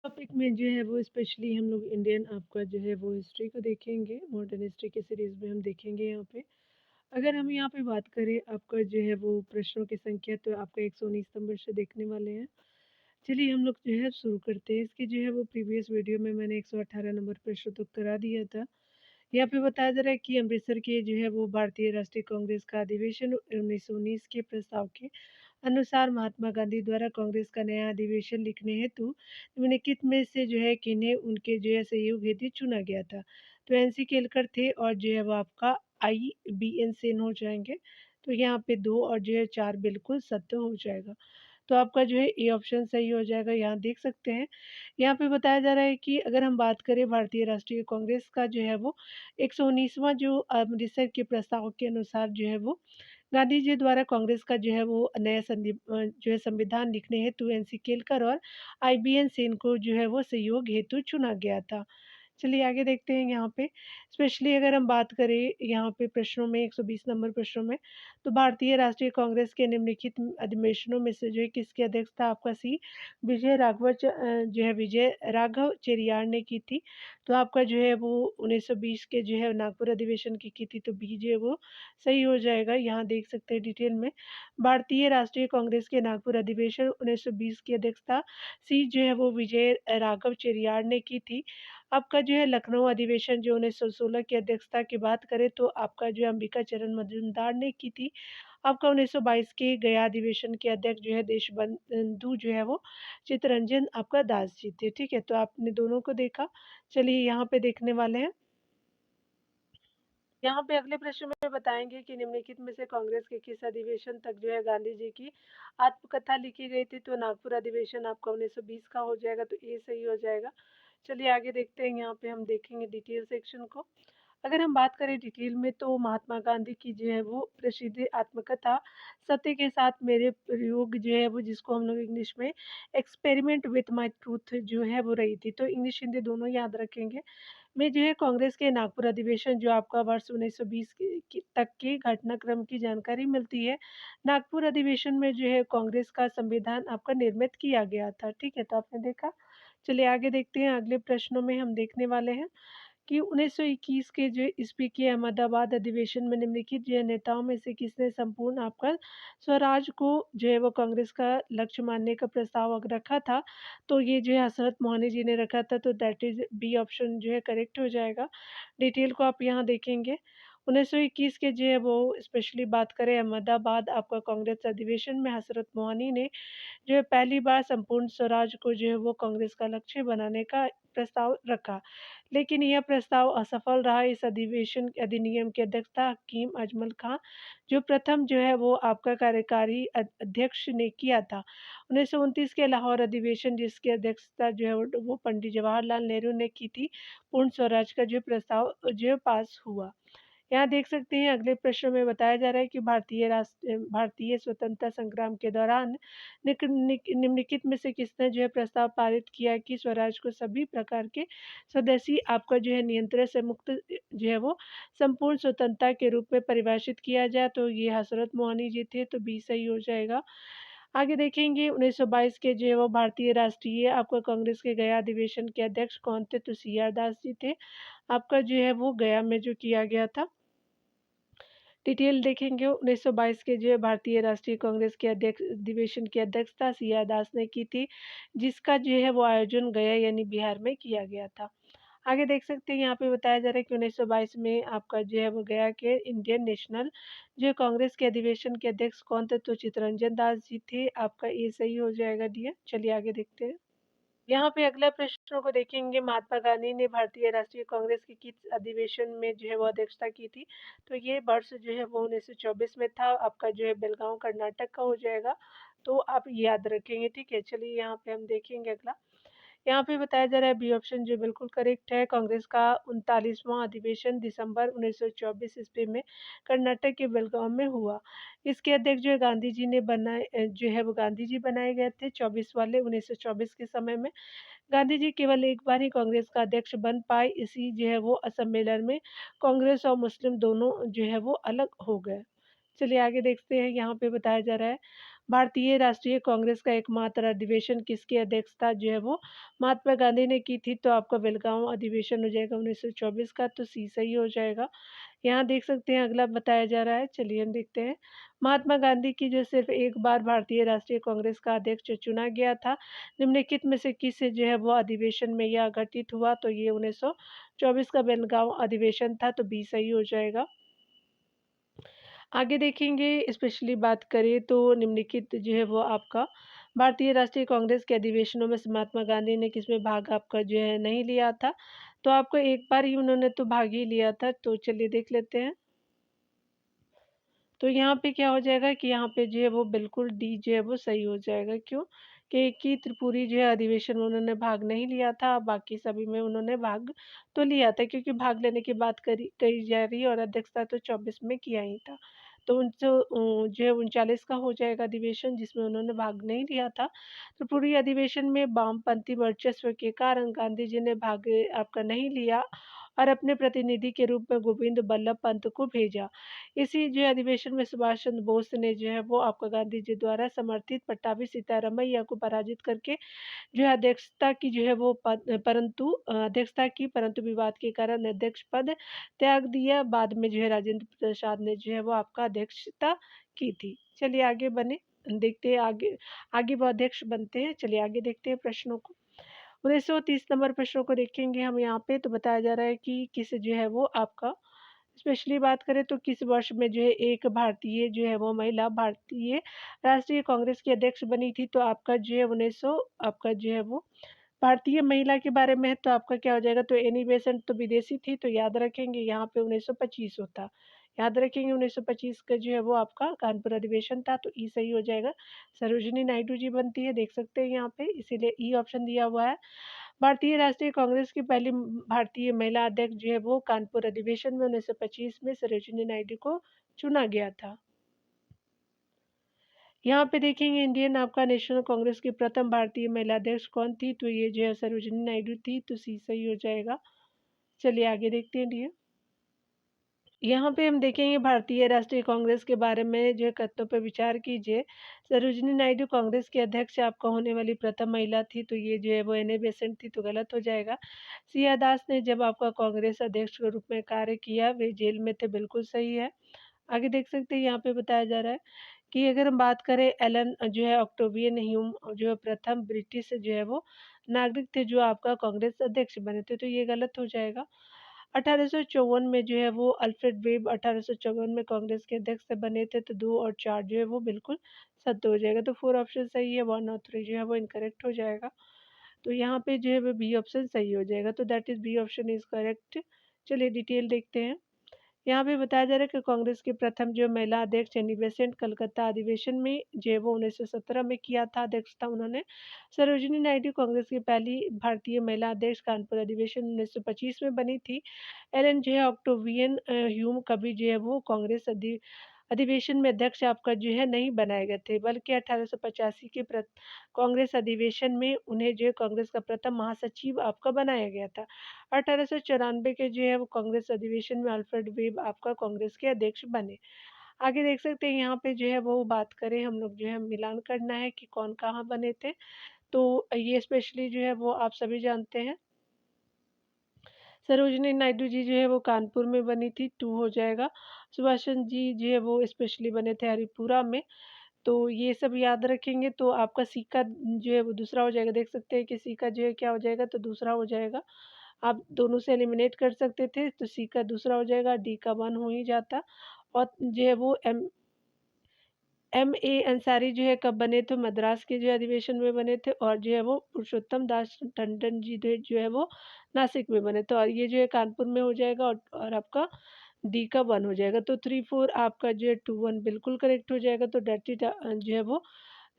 Topic में जो है वो स्पेशली हम लोग इंडियन आपका जो है वो हिस्ट्री को देखेंगे, मॉडर्न हिस्ट्री के सीरीज़ में हम देखेंगे यहाँ पे। अगर हम यहाँ पे बात करें आपका जो है वो प्रश्नों की संख्या तो आपका 119 नंबर से देखने वाले हैं। चलिए हम लोग जो है शुरू करते हैं। इसकी जो है वो प्रीवियस वीडियो में मैंने 118 नंबर प्रश्न तो करा दिया था। यहाँ पे बताया जा रहा है कि अमृतसर के जो है वो भारतीय राष्ट्रीय कांग्रेस का अधिवेशन 1919 के प्रस्ताव के अनुसार महात्मा गांधी द्वारा कांग्रेस का नया अधिवेशन लिखने हेतु निम्नलिखित में से जो है किन्हें उनके जो है सहयोग हेतु चुना गया था। तो एनसी केलकर थे और जो है वो आपका आई बी एन सेन हो जाएंगे। तो यहाँ पे 2 और जो है 4 बिल्कुल सत्य हो जाएगा। तो आपका जो है ए ऑप्शन सही हो जाएगा। यहाँ देख सकते हैं, यहाँ पे बताया जा रहा है कि अगर हम बात करें भारतीय राष्ट्रीय कांग्रेस का जो है वो 119वां जो अमृतसर के प्रस्ताव के अनुसार जो है वो गांधी जी द्वारा कांग्रेस का जो है वो नया जो है संविधान लिखने हेतु एनसी केलकर और आईबीएन सेन को जो है वो सहयोग हेतु चुना गया था। चलिए आगे देखते हैं यहाँ पे। स्पेशली अगर हम बात करें यहाँ पे प्रश्नों में 120 नंबर प्रश्नों में, तो भारतीय राष्ट्रीय कांग्रेस के निम्नलिखित अधिवेशनों में से जो है किसकी अध्यक्षता आपका सी जो है विजय राघव चेरियार ने की थी। तो आपका जो है वो 1920 के जो है नागपुर अधिवेशन की थी, तो बी जो है वो सही हो जाएगा। यहाँ देख सकते हैं डिटेल में। भारतीय राष्ट्रीय कांग्रेस के नागपुर अधिवेशन 1920 की अध्यक्षता सी जो है वो विजय राघव चेरियार ने की थी। आपका जो है लखनऊ अधिवेशन जो 1916 की अध्यक्षता की बात करें तो आपका जो है अंबिका चरण मजूमदार ने की थी। आपका 1922 के गया अधिवेशन के अध्यक्ष जो है देशबंधु जो है वो चित्तरंजन आपका दास जी थे। ठीक है, तो आपने दोनों को देखा। चलिए यहाँ पे देखने वाले हैं। यहाँ पे अगले प्रश्न में बताएंगे कि निम्नलिखित में से कांग्रेस के किस अधिवेशन तक जो है गांधी जी की आत्मकथा लिखी गई थी। तो नागपुर अधिवेशन आपका 1920 का हो जाएगा, तो ए सही हो जाएगा। चलिए आगे देखते हैं। यहाँ पे हम देखेंगे डिटेल सेक्शन को। अगर हम बात करें डिटेल में तो महात्मा गांधी की जो है वो प्रसिद्ध आत्मकथा सत्य के साथ मेरे प्रयोग जो है वो, जिसको हम लोग इंग्लिश में एक्सपेरिमेंट विथ माय ट्रूथ जो है वो रही थी। तो इंग्लिश हिंदी दोनों याद रखेंगे। में जो है कांग्रेस के नागपुर अधिवेशन जो आपका वर्ष 1920 तक के घटनाक्रम की जानकारी मिलती है। नागपुर अधिवेशन में जो है कांग्रेस का संविधान आपका निर्मित किया गया था। ठीक है, तो आपने देखा। चलिए आगे देखते हैं। अगले प्रश्नों में हम देखने वाले हैं कि 1921 के जो ईस्वी के अहमदाबाद अधिवेशन में निम्नलिखित जो है नेताओं में से किसने संपूर्ण आपका स्वराज को जो है वो कांग्रेस का लक्ष्य मानने का प्रस्ताव रखा था। तो ये जो है हसरत मोहनी जी ने रखा था, तो दैट इज बी ऑप्शन जो है करेक्ट हो जाएगा। डिटेल को आप यहाँ देखेंगे। 1921 के जो है वो स्पेशली बात करें अहमदाबाद आपका कांग्रेस अधिवेशन में हसरत मोहनी ने जो है पहली बार संपूर्ण स्वराज को जो है वो कांग्रेस का लक्ष्य बनाने का प्रस्ताव रखा। लेकिन यह प्रस्ताव असफल रहा। इस अधिनियम की अध्यक्षता हकीम अजमल खां जो प्रथम जो है वो आपका कार्यकारी अध्यक्ष ने किया था। 1929 के लाहौर अधिवेशन जिसकी अध्यक्षता जो है वो पंडित जवाहरलाल नेहरू ने की थी। पूर्ण स्वराज का जो प्रस्ताव जो है पास हुआ। यहाँ देख सकते हैं अगले प्रश्न में बताया जा रहा है कि भारतीय स्वतंत्रता संग्राम के दौरान निम्नलिखित में से किसने जो है प्रस्ताव पारित किया कि स्वराज को सभी प्रकार के स्वदेशी आपका जो है नियंत्रण से मुक्त जो है वो संपूर्ण स्वतंत्रता के रूप में परिभाषित किया जाए। तो ये हसरत मोहनी जी थे, तो बी सही हो जाएगा। आगे देखेंगे 1922 के जो है वो भारतीय राष्ट्रीय आपका कांग्रेस के गया अधिवेशन के अध्यक्ष कौन थे। तो सी आर दास जी थे। आपका जो है वो गया में जो किया गया था। डिटेल देखेंगे। 1922 के जो है भारतीय राष्ट्रीय कांग्रेस के अध्यक्ष अधिवेशन की अध्यक्षता सी आर दास ने की थी, जिसका जो है वो आयोजन गया यानी बिहार में किया गया था। आगे देख सकते हैं यहाँ पे बताया जा रहा है कि 1922 में आपका जो है वो गया के इंडियन नेशनल जो है कांग्रेस के अधिवेशन के अध्यक्ष कौन थे। तो चित्तरंजन दास जी थे। आपका ये सही हो जाएगा डियर। चलिए आगे देखते हैं। यहाँ पे अगला प्रश्न को देखेंगे। महात्मा गांधी ने भारतीय राष्ट्रीय कांग्रेस के किस अधिवेशन में जो है वो अध्यक्षता की थी। तो ये वर्ष जो है वो 1924 में था। आपका जो है बेलगांव कर्नाटक का हो जाएगा। तो आप याद रखेंगे। ठीक है, चलिए यहाँ पे हम देखेंगे अगला। यहाँ पे बताया जा रहा है बी ऑप्शन जो बिल्कुल करेक्ट है। कांग्रेस का 39वां अधिवेशन दिसंबर 1924 ईस्वी में कर्नाटक के बेलगांव में हुआ। इसके अध्यक्ष जो है गांधी जी ने बनाए जो है वो गांधी जी बनाए गए थे 24 वाले 1924 के समय में। गांधी जी केवल एक बार ही कांग्रेस का अध्यक्ष बन पाए। इसी जो है वो सम्मेलन में कांग्रेस और मुस्लिम दोनों जो है वो अलग हो गए। चलिए आगे देखते हैं। यहाँ पे बताया जा रहा है भारतीय राष्ट्रीय कांग्रेस का एकमात्र अधिवेशन किसकी अध्यक्षता जो है वो महात्मा गांधी ने की थी? तो आपका बेलगांव अधिवेशन हो जाएगा 1924 का, तो सी सही हो जाएगा। यहाँ देख सकते हैं अगला बताया जा रहा है, चलिए हम देखते हैं। महात्मा गांधी की जो सिर्फ एक बार भारतीय राष्ट्रीय कांग्रेस का अध्यक्ष चुना गया था, निम्नलिखित में से किस जो है वो अधिवेशन में यह घटित हुआ? तो ये 1924 का बेलगांव अधिवेशन था, तो बी सही हो जाएगा। आगे देखेंगे, स्पेशली बात करें तो निम्नलिखित जो है वो आपका भारतीय राष्ट्रीय कांग्रेस के अधिवेशनों में से महात्मा गांधी ने किसमें भाग आपका जो है नहीं लिया था? तो आपको एक बार ही उन्होंने तो भाग ही लिया था, तो चलिए देख लेते हैं। तो यहाँ पे क्या हो जाएगा कि यहाँ पे जो है वो बिल्कुल डी जो है वो सही हो जाएगा। क्यों? कि त्रिपुरी जो है अधिवेशन में उन्होंने भाग नहीं लिया था, बाकी सभी में उन्होंने भाग तो लिया था, क्योंकि भाग लेने की बात कही जा रही है और अध्यक्षता तो 24 में किया ही था। तो जो है 39 का हो जाएगा अधिवेशन जिसमें उन्होंने भाग नहीं लिया था। त्रिपुरी अधिवेशन में वामपंथी वर्चस्व के कारण गांधी जी ने भाग आपका नहीं लिया और अपने प्रतिनिधि के रूप में गोविंद बल्लभ पंत को भेजा। इसी जो है अधिवेशन में सुभाष चंद्र बोस ने जो है वो आपका गांधी जी द्वारा समर्थित पट्टाभी सीतारामैया को पराजित करके जो है अध्यक्षता की जो है वो अध्यक्षता की, परंतु विवाद के कारण अध्यक्ष पद त्याग दिया। बाद में जो है राजेंद्र प्रसाद ने जो है वो आपका अध्यक्षता की थी। चलिए आगे बने, देखते हैं आगे आगे वो अध्यक्ष बनते हैं। चलिए आगे देखते हैं प्रश्नों को। 1930 नंबर प्रश्नों को देखेंगे हम यहाँ पे, तो बताया जा रहा है कि किस जो है वो आपका स्पेशली बात करें तो किस वर्ष में जो है एक भारतीय जो है वो महिला भारतीय राष्ट्रीय कांग्रेस की अध्यक्ष बनी थी? तो आपका जो है 1900 आपका जो है वो भारतीय महिला के बारे में है, तो आपका क्या हो जाएगा? तो एनी बेसेंट तो विदेशी थी, तो याद रखेंगे यहाँ पे 1925 होता। याद रखेंगे 1925 का जो है वो आपका कानपुर अधिवेशन था, तो ई सही हो जाएगा। सरोजिनी नायडू जी बनती है, देख सकते हैं यहाँ पे, इसीलिए ई ऑप्शन दिया हुआ है। भारतीय राष्ट्रीय कांग्रेस की पहली भारतीय महिला अध्यक्ष जो है वो कानपुर अधिवेशन में 1925 में सरोजिनी नायडू को चुना गया था। यहाँ पे देखेंगे इंडियन आपका नेशनल कांग्रेस की प्रथम भारतीय महिला अध्यक्ष कौन थी? तो ये जो है सरोजिनी नायडू थी, तो सी सही हो जाएगा। चलिए आगे देखते हैं डियर। यहाँ पे हम देखेंगे भारतीय राष्ट्रीय कांग्रेस के बारे में जो है कथनों पर विचार कीजिए। सरोजिनी नायडू कांग्रेस की अध्यक्ष आपका होने वाली प्रथम महिला थी, तो ये जो है वो एन ए बेसेंट थी, तो गलत हो जाएगा। सिया दास ने जब आपका कांग्रेस अध्यक्ष के रूप में कार्य किया वे जेल में थे, बिल्कुल सही है। आगे देख सकते हैं यहाँ पे बताया जा रहा है कि अगर हम बात करें एलन जो है ऑक्टेवियन ह्यूम जो है प्रथम ब्रिटिश जो है वो नागरिक थे जो आपका कांग्रेस अध्यक्ष बने थे, तो ये गलत हो जाएगा। 1854 में जो है वो अल्फ्रेड वेब 1854 में कांग्रेस के अध्यक्ष बने थे, तो 2 और 4 जो है वो बिल्कुल सत्य हो जाएगा। तो 4 ऑप्शन सही है, 1 और 3 जो है वो इनकरेक्ट हो जाएगा। तो यहाँ पे जो है वो बी ऑप्शन सही हो जाएगा, तो that is B option is correct. चलिए डिटेल देखते हैं। यहाँ पे बताया जा रहा है कि कांग्रेस की प्रथम जो महिला अध्यक्ष एनी बेसेंट कलकत्ता अधिवेशन में जो है वो 1917 में किया था अध्यक्षता उन्होंने। सरोजिनी नायडू कांग्रेस की पहली भारतीय महिला अध्यक्ष कानपुर अधिवेशन 1925 में बनी थी। एलन जो है ऑक्टेवियन ह्यूम कभी जो है वो कांग्रेस अधिवेशन में अध्यक्ष आपका जो है नहीं बनाए गए थे, बल्कि 1885 के कांग्रेस अधिवेशन में उन्हें जो है कांग्रेस का प्रथम महासचिव आपका बनाया गया था। 1894 के जो है वो कांग्रेस अधिवेशन में अल्फ्रेड वेब आपका कांग्रेस के अध्यक्ष बने। आगे देख सकते हैं यहाँ पे जो है वो बात करें हम लोग जो है मिलान करना है कि कौन कहाँ बने थे, तो ये स्पेशली जो है वो आप सभी जानते हैं। सरोजिनी नायडू जी जो है वो कानपुर में बनी थी, 2 हो जाएगा। सुभाष चंद्र जी जो है वो स्पेशली बने थे हरिपुरा में, तो ये सब याद रखेंगे, तो आपका सिक्का जो है वो दूसरा हो जाएगा। देख सकते हैं कि सिक्का जो है क्या हो जाएगा? तो दूसरा हो जाएगा। आप दोनों से एलिमिनेट कर सकते थे, तो सी का दूसरा हो जाएगा, डी का 1 हो ही जाता। और जो है वो एम ए अंसारी जो है कब बने थे? मद्रास के जो अधिवेशन में बने थे, और जो है वो पुरुषोत्तम दास टंडन जी जो है वो नासिक में बने थे, और ये जो है कानपुर में हो जाएगा, और आपका डी का 1 हो जाएगा। तो 3 4 आपका जो है 2 1 बिल्कुल करेक्ट हो जाएगा, तो डर्टी जो है वो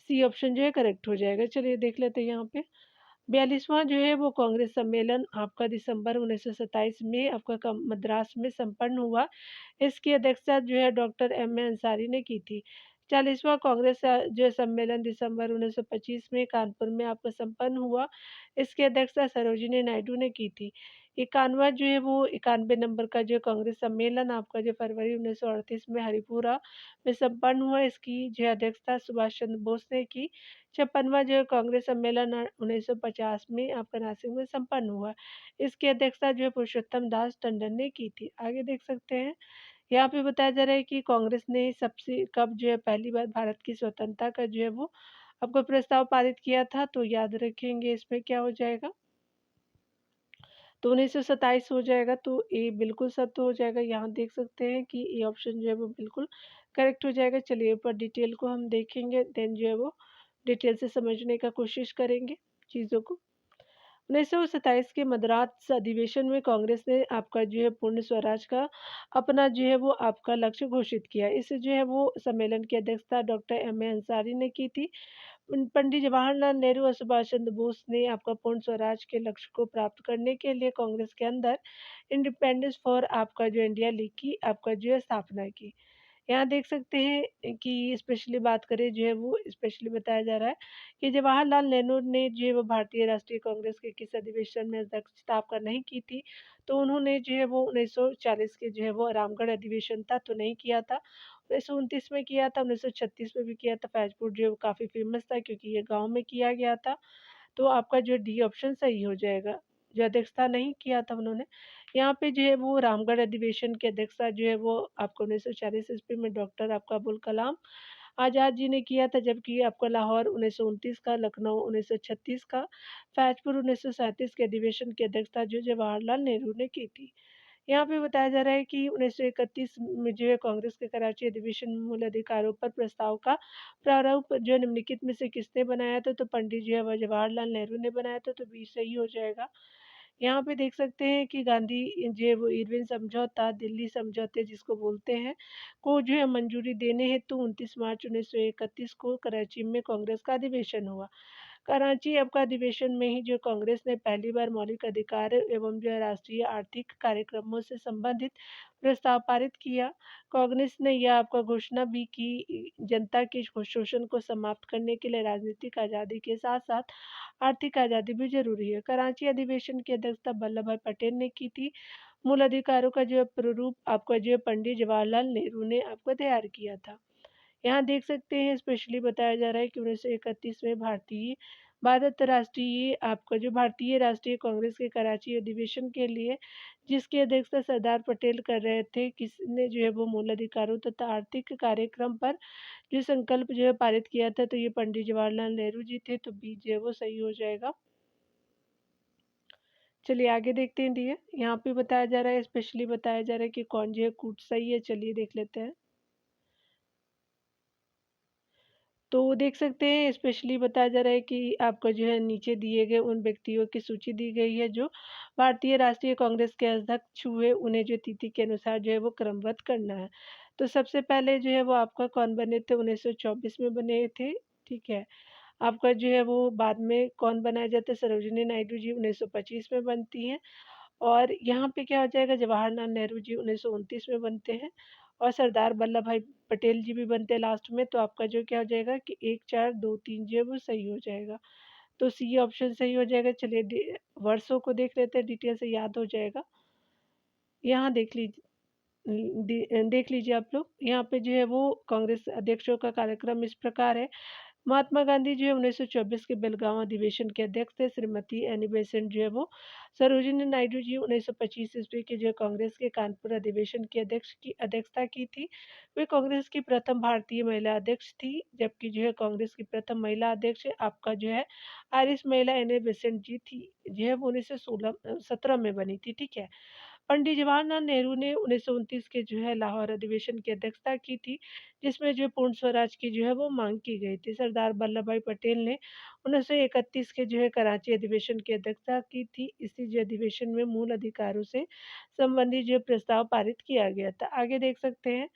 सी ऑप्शन जो है करेक्ट हो जाएगा। चलिए देख लेते हैं यहाँ पे। 42वां जो है वो कांग्रेस सम्मेलन आपका दिसंबर 1927 में आपका मद्रास में संपन्न हुआ। इसकी अध्यक्षता जो है डॉक्टर एम ए अंसारी ने की थी। 40वां कांग्रेस जो है सम्मेलन दिसंबर 1925 में कानपुर में आपका संपन्न हुआ। इसकी अध्यक्षता सरोजिनी नायडू ने की थी। 91वां जो है वो 91 नंबर का जो कांग्रेस सम्मेलन आपका जो फरवरी 1938 में हरिपुरा में संपन्न हुआ। इसकी जो है अध्यक्षता सुभाष चंद्र बोस ने की। 56वां जो है कांग्रेस सम्मेलन 1950 में आपका नासिक में संपन्न हुआ। इसकी अध्यक्षता जो है पुरुषोत्तम दास टंडन ने की थी। आगे देख सकते हैं। यहाँ पे बताया जा रहा है कि कांग्रेस ने सबसे कब जो है पहली बार भारत की स्वतंत्रता का जो है वो आपको प्रस्ताव पारित किया था, तो याद रखेंगे इसमें क्या हो जाएगा, तो 1927 हो जाएगा। तो ए बिल्कुल सत्य हो जाएगा। यहाँ देख सकते हैं कि ए ऑप्शन जो है वो बिल्कुल करेक्ट हो जाएगा। चलिए ऊपर डिटेल को हम देखेंगे, देन जो है वो डिटेल से समझने का कोशिश करेंगे चीज़ों को। 1927 के मद्रास अधिवेशन में कांग्रेस ने आपका जो है पूर्ण स्वराज का अपना जो है वो आपका लक्ष्य घोषित किया। इस जो है वो सम्मेलन की अध्यक्षता डॉक्टर एम ए अंसारी ने की थी। पंडित जवाहरलाल नेहरू और सुभाष चंद्र बोस ने आपका पूर्ण स्वराज के लक्ष्य को प्राप्त करने के लिए कांग्रेस के अंदर इंडिपेंडेंस फॉर आपका जो इंडिया लीग की आपका जो है स्थापना की। यहाँ देख सकते हैं कि स्पेशली बात करें जो है वो स्पेशली बताया जा रहा है कि जवाहरलाल नेहरू ने जो है वो भारतीय राष्ट्रीय कांग्रेस के किस अधिवेशन में अध्यक्षता आपका नहीं की थी, तो उन्होंने जो है वो 1940 के जो है वो रामगढ़ अधिवेशन था तो नहीं किया था। 1929 में किया था, 1936 में भी किया था। फैजपुर जो है वो काफ़ी फेमस था क्योंकि ये गाँव में किया गया था। तो आपका जो डी ऑप्शन सही हो जाएगा। जो अध्यक्षता नहीं किया था उन्होंने। यहाँ पे जो है वो रामगढ़ अधिवेशन की अध्यक्षता जो है वो आपको 1940 ईस्वी में डॉक्टर आपका अबुल कलाम आज़ाद जी ने किया था, जबकि आपका लाहौर 1929 का, लखनऊ 1936 का, फैजपुर 1937 के अधिवेशन की अध्यक्षता जो जवाहरलाल नेहरू ने की थी। यहाँ पे बताया जा रहा है कि 1931 में जो है कांग्रेस के कराची अधिवेशन में मूल अधिकारों पर प्रस्ताव का प्रारूप जो है निम्नलिखित में से किसने बनाया था, तो पंडित जो है वह जवाहरलाल नेहरू ने बनाया था, तो बी सही हो जाएगा। यहाँ पे देख सकते हैं कि गांधी जो है वो इरविन समझौता, दिल्ली समझौते जिसको बोलते हैं, को जो है मंजूरी देने हेतु 29 मार्च 1931 को कराची में कांग्रेस का अधिवेशन हुआ। कराची आपका अधिवेशन में ही जो कांग्रेस ने पहली बार मौलिक अधिकार एवं जो है राष्ट्रीय आर्थिक कार्यक्रमों से संबंधित प्रस्ताव पारित किया। कांग्रेस ने यह आपका घोषणा भी की जनता के शोषण को समाप्त करने के लिए राजनीतिक आज़ादी के साथ साथ आर्थिक आज़ादी भी जरूरी है। कराची अधिवेशन की अध्यक्षता वल्लभ भाई पटेल ने की थी। मूल अधिकारों का जो है प्रारूप आपका जो है पंडित जवाहरलाल नेहरू ने आपको तैयार किया था। यहाँ देख सकते हैं स्पेशली बताया जा रहा है कि 1931 में भारतीय राष्ट्रीय कांग्रेस के कराची अधिवेशन के लिए जिसकी अध्यक्षता सरदार पटेल कर रहे थे, किसने जो है वो मूल अधिकारों तथा आर्थिक कार्यक्रम पर जो संकल्प जो है पारित किया था, तो ये पंडित जवाहरलाल नेहरू जी थे, तो बी जो है वो सही हो जाएगा। चलिए आगे देखते हैं डी। यहाँ पे बताया जा रहा है, स्पेशली बताया जा रहा है कि कौन जो है कूट सही है। चलिए देख लेते हैं। तो देख सकते हैं स्पेशली बताया जा रहा है कि आपका जो है नीचे दिए गए उन व्यक्तियों की सूची दी गई है जो भारतीय राष्ट्रीय कांग्रेस के अध्यक्ष हुए, उन्हें जो तिथि के अनुसार जो है वो क्रमबद्ध करना है। तो सबसे पहले जो है वो आपका कौन बने थे, 1924 में बने थे, ठीक है। आपका जो है वो बाद में कौन बनाया जाता है, सरोजिनी नायडू जी 1925 में बनती हैं। और यहाँ पे क्या हो जाएगा, जवाहरलाल नेहरू जी 1929 में बनते हैं और सरदार वल्लभ भाई पटेल जी भी बनते हैं लास्ट में। तो आपका जो क्या हो जाएगा कि 1 4 2 3 जो है वो सही हो जाएगा। तो सी ऑप्शन सही हो जाएगा। चलिए वर्षों को देख लेते हैं, डिटेल से याद हो जाएगा। यहाँ देख लीजिए आप लोग। यहाँ पे जो है वो कांग्रेस अध्यक्षों का कार्यक्रम इस प्रकार है। महात्मा गांधी जो है 1924 के बेलगांव अधिवेशन के अध्यक्ष थे। श्रीमती एनी बेसेंट जो है वो सरोजिनी नायडू जी 1925 ईस्वी के जो कांग्रेस के कानपुर अधिवेशन की अध्यक्षता की थी। वे कांग्रेस की प्रथम भारतीय महिला अध्यक्ष थी, जबकि जो है कांग्रेस की प्रथम महिला अध्यक्ष आपका जो है आयरिश महिला एनी बेसेंट जी थी, जो है वो 1917 में बनी थी, ठीक है। पंडित जवाहरलाल नेहरू ने 1929 के जो है लाहौर अधिवेशन की अध्यक्षता की थी, जिसमें जो पूर्ण स्वराज की जो है वो मांग की गई थी। सरदार वल्लभ भाई पटेल ने 1931 के जो है कराची अधिवेशन की अध्यक्षता की थी। इसी जो अधिवेशन में मूल अधिकारों से संबंधित जो प्रस्ताव पारित किया गया था। आगे देख सकते हैं।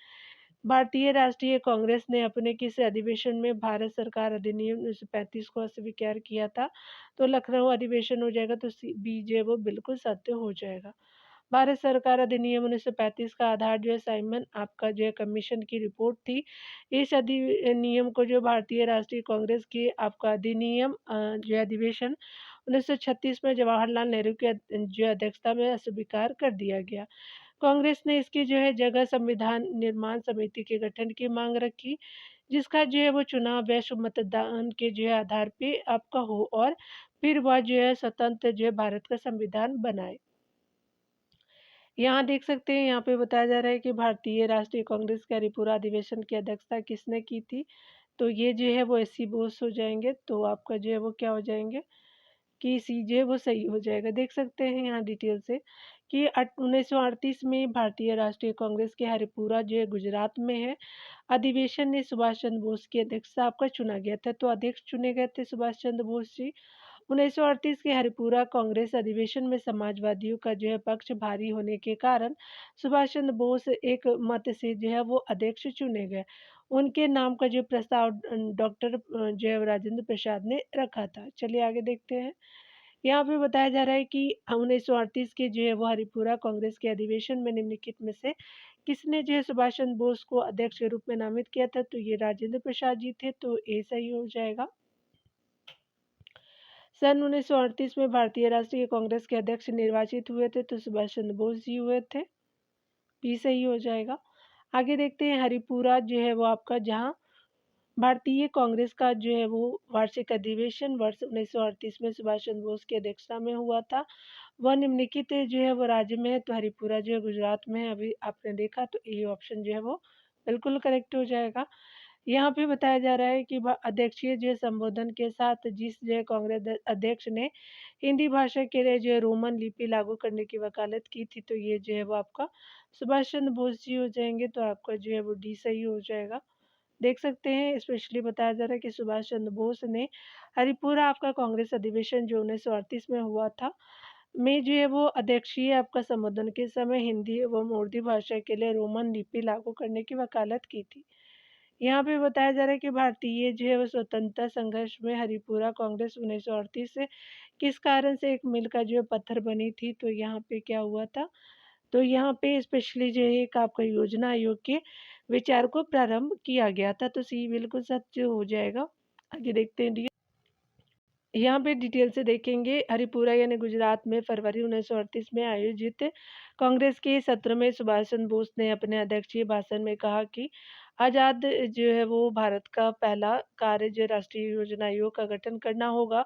भारतीय राष्ट्रीय कांग्रेस ने अपने किस अधिवेशन में भारत सरकार अधिनियम 1935 को अस्वीकार किया था, तो लखनऊ अधिवेशन हो जाएगा। तो बी जो है वो बिल्कुल सत्य हो जाएगा। भारत सरकार अधिनियम 1935 का आधार जो है साइमन आपका जो है कमीशन की रिपोर्ट थी। इस अधिनियम को जो भारतीय राष्ट्रीय कांग्रेस की आपका अधिनियम जो है अधिवेशन 1936 में जवाहरलाल नेहरू की जो अध्यक्षता में अस्वीकार कर दिया गया। कांग्रेस ने इसकी जो है जगह संविधान निर्माण समिति के गठन की मांग रखी, जिसका जो है वो चुनाव वैश्व मतदान के जो है आधार पे आपका हो और फिर वह जो है स्वतंत्र जो है भारत का संविधान बनाए। यहाँ देख सकते हैं, यहाँ पे बताया जा रहा है कि भारतीय राष्ट्रीय कांग्रेस के हरिपुरा अधिवेशन की अध्यक्षता किसने की थी? तो ये जो है वो एससी बोस हो जाएँगे, तो आपका जो है वो क्या हो जाएँगे कि सी जो है वो सही हो जाएगा। देख सकते हैं यहाँ डिटेल से कि 1938 में भारतीय राष्ट्रीय कांग्रेस के हरिपुरा जो है गुजरात में है। अधिवेशन ने सुभाष चंद्र बोस की अध्यक्षता आपका चुना गया था, तो अध्यक्ष चुने गए थे सुभाष चंद्र बोस जी। 1938 के हरिपुरा कांग्रेस अधिवेशन में समाजवादियों का जो है पक्ष भारी होने के कारण सुभाष चंद्र बोस एक मत से जो है वो अध्यक्ष चुने गए। उनके नाम का जो प्रस्ताव डॉक्टर जो है राजेंद्र प्रसाद ने रखा था। चलिए आगे देखते हैं। यहाँ पे बताया जा रहा है कि 1938 के जो है वो हरिपुरा कांग्रेस के अधिवेशन में निम्नलिखित में से किसने जो है सुभाष चंद्र बोस को अध्यक्ष के रूप में नामित किया था? तो ये राजेंद्र प्रसाद जी थे, तो ए सही हो जाएगा। सन 1938 में भारतीय राष्ट्रीय कांग्रेस के अध्यक्ष निर्वाचित हुए थे, तो सुभाष चंद्र बोस जी हुए थे, बी सही हो जाएगा। आगे देखते हैं हरिपुरा जो है वो आपका जहाँ भारतीय कांग्रेस का जो है वो वार्षिक अधिवेशन वर्ष 1938 में सुभाष चंद्र बोस की अध्यक्षता में हुआ था। वह निम्नलिखित जो है वो राज्य में है, तो हरिपुरा जो है गुजरात में है। अभी आपने देखा, तो ये ऑप्शन जो है वो बिल्कुल करेक्ट हो जाएगा। यहाँ पे बताया जा रहा है कि अध्यक्षीय जो है संबोधन के साथ जिस जो है कांग्रेस अध्यक्ष ने हिंदी भाषा के लिए जो है रोमन लिपि लागू करने की वकालत की थी, तो ये जो है वो आपका सुभाष चंद्र बोस जी हो जाएंगे, तो आपका जो है वो डी सही हो जाएगा। देख सकते हैं, स्पेशली बताया जा रहा है कि सुभाष चंद्र बोस ने हरिपुरा आपका कांग्रेस अधिवेशन जो 1938 में हुआ था में जो है वो अध्यक्षीय आपका संबोधन के समय हिंदी एवं उर्दू भाषा के लिए रोमन लिपि लागू करने की वकालत की थी। यहाँ पे बताया जा रहा है कि भारतीय जो है वो स्वतंत्रता संघर्ष में हरिपुरा कांग्रेस 1938 से किस कारण से एक मिल का जो है पत्थर बनी थी, तो यहाँ पे क्या हुआ था? तो यहाँ पे स्पेशली जो है एक आपका योजना आयोग के विचार को प्रारंभ किया गया था, तो सी बिल्कुल सच हो जाएगा। आगे देखते हैं। यहाँ पे डिटेल से देखेंगे। हरिपुरा यानी गुजरात में फरवरी 1938 में आयोजित कांग्रेस के सत्र में सुभाष चंद्र बोस ने अपने अध्यक्षीय भाषण में कहा कि आजाद जो है वो भारत का पहला कार्य जो राष्ट्रीय योजना आयोग का गठन करना होगा।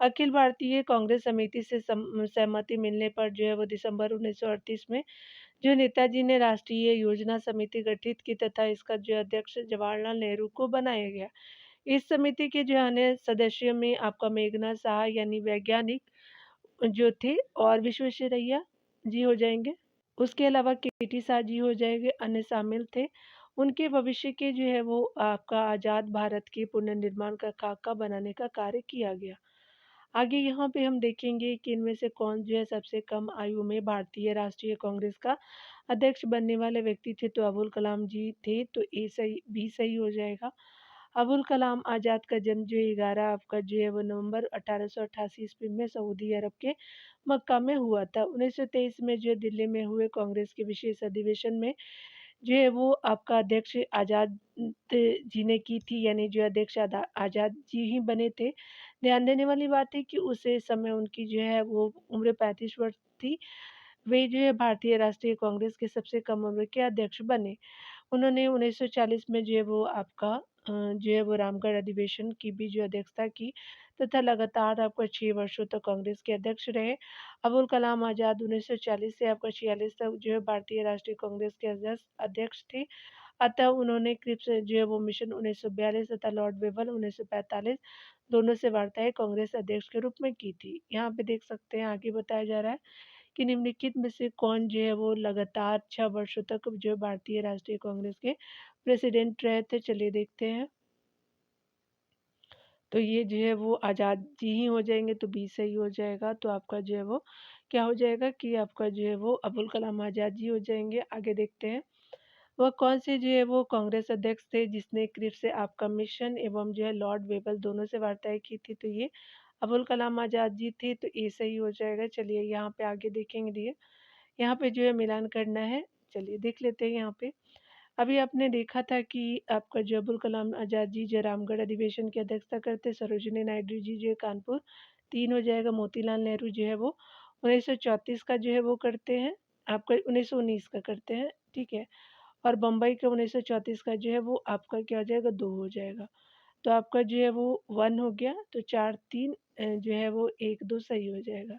अखिल भारतीय कांग्रेस समिति से सहमति मिलने पर जो है वो दिसंबर 1938 में जो नेताजी ने राष्ट्रीय योजना समिति गठित की तथा इसका जो अध्यक्ष जवाहरलाल नेहरू को बनाया गया। इस समिति के जो अन्य सदस्यों में आपका मेघनाथ शाह यानी वैज्ञानिक जो थे और विश्वेश्वरैया जी हो जाएंगे। उसके अलावा केटी शाह जी हो जाएंगे, अन्य शामिल थे। उनके भविष्य के जो है वो आपका आज़ाद भारत के पुनर्निर्माण का खाका बनाने का कार्य किया गया। आगे यहाँ पे हम देखेंगे कि इनमें से कौन जो है सबसे कम आयु में भारतीय राष्ट्रीय कांग्रेस का अध्यक्ष बनने वाले व्यक्ति थे, तो अबुल कलाम जी थे, तो ए सही बी सही हो जाएगा। अबुल कलाम आज़ाद का जन्म जो 11 आपका जो है वो नवंबर 1888 ईस्वी में सऊदी अरब के मक्का में हुआ था। 1923 में जो दिल्ली में हुए कांग्रेस के विशेष अधिवेशन में जो है वो आपका अध्यक्ष आज़ाद जी ने की थी, यानी जो अध्यक्ष आज़ाद जी ही बने थे। ध्यान देने वाली बात है कि उस समय उनकी जो है वो उम्र 35 वर्ष थी। वे जो है भारतीय राष्ट्रीय कांग्रेस के सबसे कम उम्र के अध्यक्ष बने। उन्होंने 1940 में जो है वो आपका जो है वो रामगढ़ अधिवेशन की भी जो अध्यक्षता की तथा लगातार आपका 6 वर्षों तक कांग्रेस के अध्यक्ष रहे। अबुल कलाम आज़ाद 1940 से आपका 46 तक जो है भारतीय राष्ट्रीय कांग्रेस के अध्यक्ष अध्यक्ष थे। अतः उन्होंने क्रिप्स जो है वो मिशन 1942 तथा लॉर्ड वेवल 1945 दोनों से वार्ताएं कांग्रेस अध्यक्ष के रूप में की थी। यहाँ पे देख सकते हैं, आगे बताया जा रहा है कि निम्नलिखित में से कौन जो है वो लगातार 6 वर्षों तक जो है भारतीय राष्ट्रीय कांग्रेस के प्रेसिडेंट रहे थे। चलिए देखते हैं। तो ये जो है वो आज़ाद जी ही हो जाएंगे, तो बी सही हो जाएगा। तो आपका जो है वो क्या हो जाएगा कि आपका जो है वो अबुल कलाम आज़ाद जी हो जाएंगे। आगे देखते हैं, वह कौन से जो है वो कांग्रेस अध्यक्ष थे जिसने क्रिप्स से आपका मिशन एवं जो है लॉर्ड वेबल दोनों से वार्ताएं की थी, तो ये अबुल कलाम आज़ाद जी थे, तो ये सही हो जाएगा। चलिए यहाँ पे आगे देखेंगे। यहाँ पे जो है मिलान करना है। चलिए देख लेते हैं यहाँ पे। अभी आपने देखा था कि आपका जो अब्दुल कलाम आज़ाद जी जो रामगढ़ अधिवेशन की अध्यक्षता करते, सरोजिनी नायडू जी जो है कानपुर 3 हो जाएगा, मोतीलाल नेहरू जो है वो 1934 का जो है वो करते हैं, आपका 1919 का करते हैं, ठीक है? और बम्बई का 1934 का जो है वो आपका क्या हो जाएगा 2 हो जाएगा। तो आपका जो है वो 1 हो गया, तो 4-3 जो है वो 1-2 सही हो जाएगा।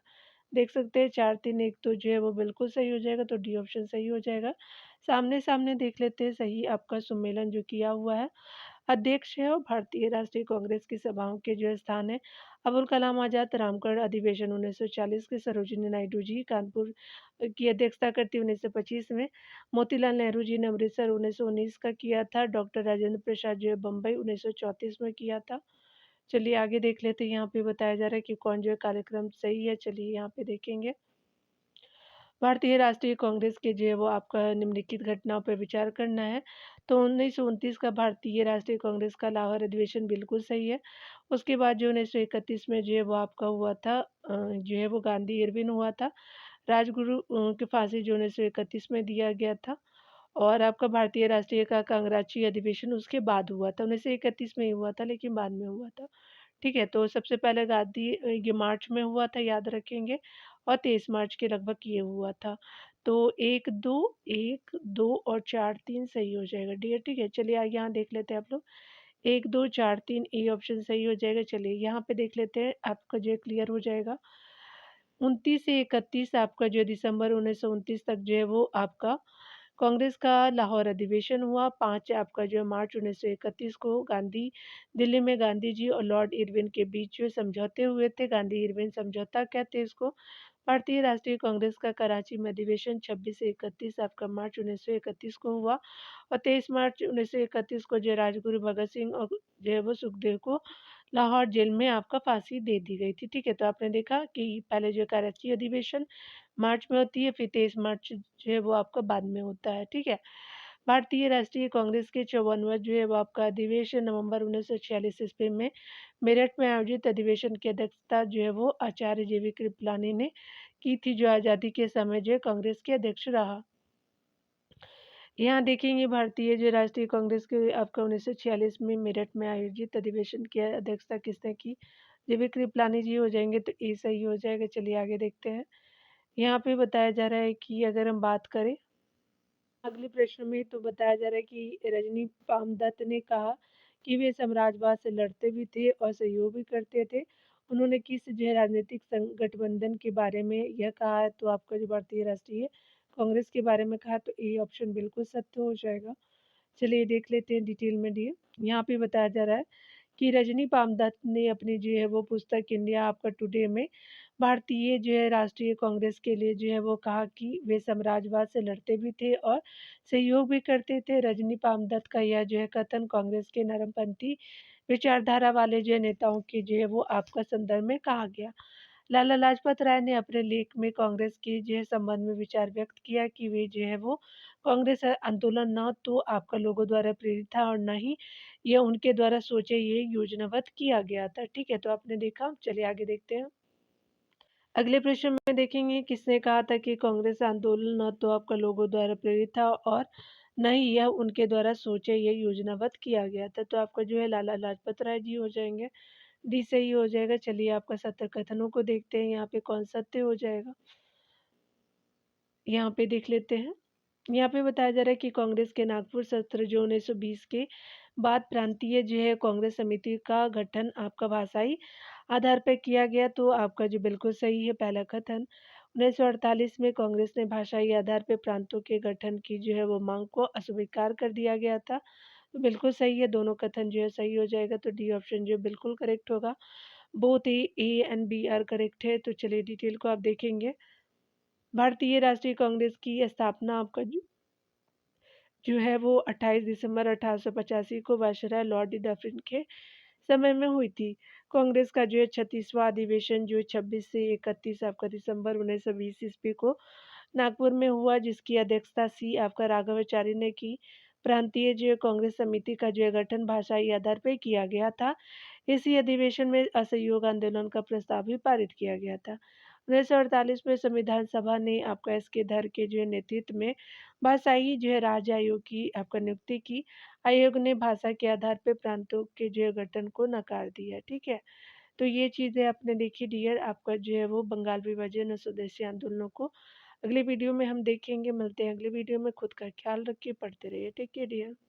देख सकते हैं 4-3-1 जो है वो बिल्कुल सही हो जाएगा, तो डी ऑप्शन सही हो जाएगा। सामने-सामने देख लेते हैं सही आपका सुमेलन जो किया हुआ है। अध्यक्ष है और भारतीय राष्ट्रीय कांग्रेस की सभाओं के जो स्थान है, अबुल कलाम आज़ाद रामगढ़ अधिवेशन 1940 के, सरोजिनी नायडू जी कानपुर की अध्यक्षता करती 1925 में, मोतीलाल नेहरू जी ने अमृतसर 1919 का किया था, डॉक्टर राजेंद्र प्रसाद जो है बम्बई 1934 में किया था। चलिए आगे देख लेते हैं, यहाँ पे बताया जा रहा है कि कौन जो है कार्यक्रम सही है। चलिए यहाँ पे देखेंगे। भारतीय राष्ट्रीय कांग्रेस के जो है वो आपका निम्नलिखित घटनाओं पर विचार करना है। तो 1929 का भारतीय राष्ट्रीय कांग्रेस का लाहौर अधिवेशन बिल्कुल सही है। उसके बाद जो 1931 में जो है वो आपका हुआ था जो है वो गांधी इरविन हुआ था। राजगुरु की फांसी जो 1931 में दिया गया था। और आपका भारतीय राष्ट्रीय का कांग्रेची अधिवेशन उसके बाद हुआ था, 1931 में ही हुआ था लेकिन बाद में हुआ था। ठीक है, तो सबसे पहले गांधी ये मार्च में हुआ था, याद रखेंगे, और 23 मार्च के लगभग ये हुआ था। तो 1, 2 और 4-3 सही हो जाएगा डियर, ठीक है। चलिए यहाँ देख लेते हैं आप लोग, 1, 2, 4, 3 ए ऑप्शन सही हो जाएगा। चलिए यहाँ पे देख लेते हैं, आपका जो है क्लियर हो जाएगा। 29 से 31 आपका जो दिसंबर 1929 तक जो है वो आपका कांग्रेस का लाहौर अधिवेशन हुआ। 5 आपका जो है मार्च 1931 को गांधी दिल्ली में गांधी जी और लॉर्ड इरविन के बीच जो समझौते हुए थे, गांधी इरविन समझौता कहते हैं इसको। भारतीय राष्ट्रीय कांग्रेस का कराची में अधिवेशन 26 से 31 आपका मार्च 1931 को हुआ। और 23 मार्च 1931 को जो राजगुरु भगत सिंह और जो है वो सुखदेव को लाहौर जेल में आपका फांसी दे दी गई थी। ठीक है, तो आपने देखा कि पहले जो कराची अधिवेशन मार्च में होती है, फिर 23 मार्च जो है वो आपका बाद में होता है। ठीक है, भारतीय राष्ट्रीय कांग्रेस के 54वां जो है वो आपका अधिवेशन नवंबर 1946 ईस्वी में मेरठ में आयोजित अधिवेशन की अध्यक्षता जो है वो आचार्य जेवी कृपलानी ने की थी, जो आज़ादी के समय जो है कांग्रेस के अध्यक्ष रहा। यहाँ देखेंगे भारतीय जो राष्ट्रीय कांग्रेस के आपका 1946 में मेरठ में आयोजित अधिवेशन की अध्यक्षता किसने की, जेबी कृपलानी जी हो जाएंगे, तो ए सही हो जाएगा। चलिए आगे देखते हैं। यहाँ पे बताया जा रहा है कि अगर हम बात करें अगले प्रश्न में, तो बताया जा रहा है कि रजनी पामदत्त ने कहा कि वे साम्राज्यवाद से लड़ते भी थे और सहयोग भी करते थे। उन्होंने किस जो है राजनीतिक गठबंधन के बारे में यह कहा है, तो आपका जो भारतीय राष्ट्रीय कांग्रेस के बारे में कहा, तो ए ऑप्शन बिल्कुल सत्य हो जाएगा। चलिए देख लेते हैं डिटेल में दिए। यहाँ पे बताया जा रहा है कि रजनी पामदत्त ने अपनी जो है वो पुस्तक इंडिया आपका टुडे में भारतीय जो है राष्ट्रीय कांग्रेस के लिए जो है वो कहा कि वे साम्राज्यवाद से लड़ते भी थे और सहयोग भी करते थे। रजनी पामदत्त का यह जो है कथन कांग्रेस के नरमपंथी विचारधारा वाले जो है नेताओं के जो है वो आपका संदर्भ में कहा गया। लाला लाजपत राय ने अपने लेख में कांग्रेस के जो है संबंध में विचार व्यक्त किया कि वे जो है वो कांग्रेस आंदोलन न तो आपका लोगों द्वारा प्रेरित था और न ही यह उनके द्वारा सोचे ये योजनाबद्ध किया गया था। ठीक है, तो आपने देखा। चलिए आगे देखते हैं। अगले प्रश्न में देखेंगे किसने कहा था कि कांग्रेस आंदोलन न तो आपका लोगों द्वारा प्रेरित था और न ही यह उनके द्वारा सोचे ये योजनाबद्ध किया गया था। तो आपका जो है लाला लाजपत राय जी हो जाएंगे, डी सही हो जाएगा। चलिए आपका सत्य कथनों को देखते हैं, यहाँ पे कौन सत्य हो जाएगा, यहाँ पे देख लेते हैं। यहाँ पे बताया जा रहा है कि कांग्रेस के नागपुर सत्र जो 1920 के बाद प्रांतीय जो है कांग्रेस समिति का गठन आपका भाषाई आधार पर किया गया, तो आपका जो बिल्कुल सही है पहला कथन। 1948 में कांग्रेस ने भाषाई आधार पर प्रांतों के गठन की जो है वो मांग को अस्वीकार कर दिया गया था, तो बिल्कुल सही है, दोनों कथन जो है सही हो जाएगा। तो डी ऑप्शन जो बिल्कुल करेक्ट होगा। Both A and B are correct है। तो चलिए डिटेल को आप देखेंगे। भारतीय राष्ट्रीय कांग्रेस की स्थापना आपका जो है वो 28 दिसंबर 1885 को वायसराय लॉर्ड डफरिन के समय में हुई थी। कांग्रेस का जो है 36वां अधिवेशन जो 26 से 31 आपका दिसंबर 1920 ईस्वी को नागपुर में हुआ, जिसकी अध्यक्षता सी आपका राघवाचार्य ने की। प्रांतीय जो है कांग्रेस समिति का जो है गठन भाषाई आधार पर किया गया था। इसी अधिवेशन में असहयोग आंदोलन का प्रस्ताव भी पारित किया गया था। 1948 में संविधान सभा ने आपका एस.के. धर के जो है नेतृत्व में भाषाई जो है राज्य आयोग की आपका नियुक्ति की। आयोग ने भाषा के आधार पे प्रांतों के जो है गठन को नकार दिया, ठीक है? तो ये चीज़ें आपने देखी डियर, आपका जो है वो बंगाल विभाजन और स्वदेशी आंदोलनों को अगली वीडियो में हम देखेंगे। मिलते हैं अगली वीडियो में। खुद का ख्याल रखिए, पढ़ते रहिए। Take care dear.